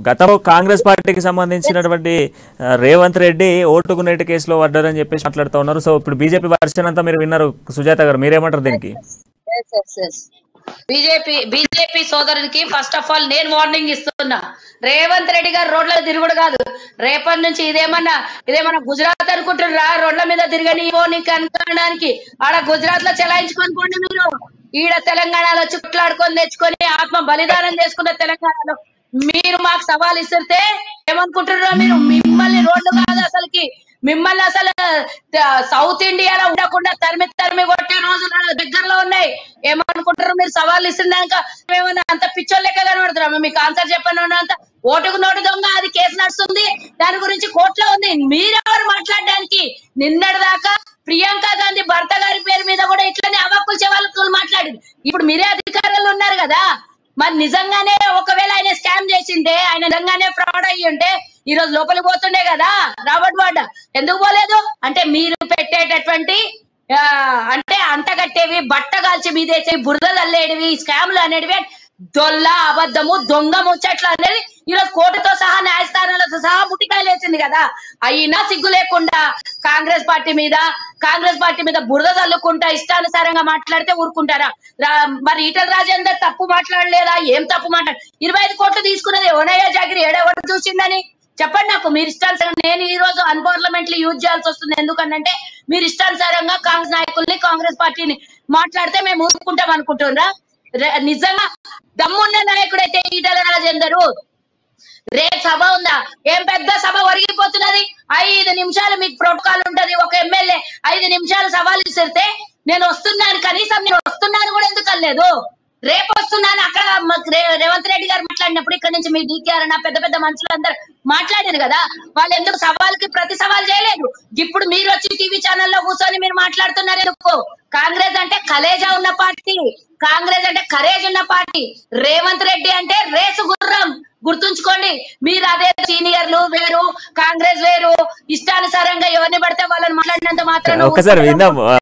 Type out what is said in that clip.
గతంలో కాంగ్రెస్ పార్టీకి సంబంధించినటువంటి రేవంత్ రెడ్డి ఓటుకునేటి కేసులో పడ్డారని చెప్పేసి మాట్లాడుతూ ఉన్నారు. సో ఇప్పుడు బీజేపీ వర్షన్ అంతా మీరు విన్నారు. సుజాత గారు మీరేమంటారు దీనికి? బీజేపీ సోదరునికి ఫస్ట్ ఆఫ్ ఆల్ నేను వార్నింగ్ ఇస్తున్నా. రేవంత్ రెడ్డి గారు రోడ్ల తిరుగుడు కాదు. రేపటి నుంచి ఇదేమన్నా గుజరాత్ అనుకుంటున్నారా? రోడ్ల మీద తిరగని అనుకోవడానికి ఆడ గుజరాత్ లో చెలాయించుకోనుకోండి. మీరు ఈడ తెలంగాణలో చుట్లాడుకొని తెచ్చుకొని ఆత్మ బలిదానం చేసుకున్న తెలంగాణలో మీరు మాకు సవాల్ ఇస్తే ఏమనుకుంటున్నారో మీరు? మిమ్మల్ని రోడ్లు కాదు అసలుకి, మిమ్మల్ని అసలు సౌత్ ఇండియాలో ఉండకుండా తరిమి కొట్టే రోజులు దగ్గరలో ఉన్నాయి. ఏమనుకుంటారు మీరు? సవాల్ ఇస్తున్నాక మేమన్నా అంత పిచ్చోళ్ళు లెక్క కనబడుతున్నాము. మీకు ఆన్సర్ చెప్పను. అంత ఓటుకు నోటు దొంగ, అది కేసు నడుస్తుంది, దాని గురించి కోర్టులో ఉంది. మీరెవరు మాట్లాడడానికి? నిన్నటి దాకా ప్రియాంక గాంధీ భర్త గారి పేరు మీద కూడా ఇట్లనే అవాక్కులు చెవాళ్ళు మాట్లాడింది. ఇప్పుడు మీరే అధికారంలో ఉన్నారు కదా, మరి నిజంగానే ఒకవేళ ఆయన స్కామ్ చేసిండే, ఆయన నిజంగానే ఫ్రాడ్ అయ్యి ఉంటే ఈ రోజు లోపలికి పోతుండే కదా రాబర్ట్ వార్డ్. ఎందుకు పోలేదు అంటే మీరు పెట్టేటటువంటి అంటే అంటగట్టేవి, బట్ట కాల్చి మీదేసేవి, బురద తల్లేటివి, స్కామ్లు అనేటివి దొల్ల, అబద్ధము, దొంగ ముచ్చట్లు అనేది ఈరోజు కోర్టుతో సహా న్యాయస్థానాలతో సహా ముట్టికాయలు వేసింది కదా. అయినా సిగ్గు లేకుండా కాంగ్రెస్ పార్టీ మీద బురద తల్లుకుంటా ఇష్టానుసారంగా మాట్లాడితే ఊరుకుంటారా? మరి ఈటల రాజేందర్ తప్పు మాట్లాడలేదా? ఏం తప్పు మాట్లాడు? 25 కోట్లు తీసుకున్నది ఓనయ్య జాగిరి ఏడెవరు చూసిందని చెప్పండి నాకు. మీరు ఇష్టానుసారంగా నేను ఈ రోజు అన్పార్లమెంటరీ యూజ్ చేయాల్సి వస్తుంది. ఎందుకంటే మీరు ఇష్టానుసారంగా కాంగ్రెస్ నాయకుల్ని, కాంగ్రెస్ పార్టీని మాట్లాడితే మేము ఊరుకుంటాం అనుకుంటున్నారా? నిజంగా దమ్మున్న నాయకుడైతే ఈటల రాజేందరు రేపు సభ ఉందా? ఏం పెద్ద సభ ఒరిగిపోతున్నది. 5 నిమిషాలు మీకు ప్రోటోకాల్ ఉంటది. ఒక ఎమ్మెల్యే 5 నిమిషాలు సవాల్ ఇస్తే నేను వస్తున్నాను, కనీసం నేను వస్తున్నాను కూడా ఎందుకు అనలేదు? రేపు వస్తున్నాను. అక్కడ రేవంత్ రెడ్డి గారు మాట్లాడినప్పుడు ఇక్కడ నుంచి మీ డీకేఆర్ అన్న పెద్ద మనుషులందరూ మాట్లాడారు కదా, వాళ్ళు ఎందుకు సవాల్కి ప్రతి సవాల్ చేయలేదు? ఇప్పుడు మీరు వచ్చి టీవీ ఛానల్లో కూర్చొని మీరు మాట్లాడుతున్నారు ఎందుకు? కాంగ్రెస్ అంటే కలేజా ఉన్న పార్టీ, కాంగ్రెస్ అంటే కరేజ్ ఉన్న పార్టీ. రేవంత్ రెడ్డి అంటే రేసు గుర్రం, గుర్తుంచుకోండి. మీరు అదే సీనియర్లు వేరు, కాంగ్రెస్ వేరు, ఇష్టానుసారంగా ఎవరిని పడితే వాళ్ళని మాట్లాడినంత మాత్రం ఒకసారి విందాం.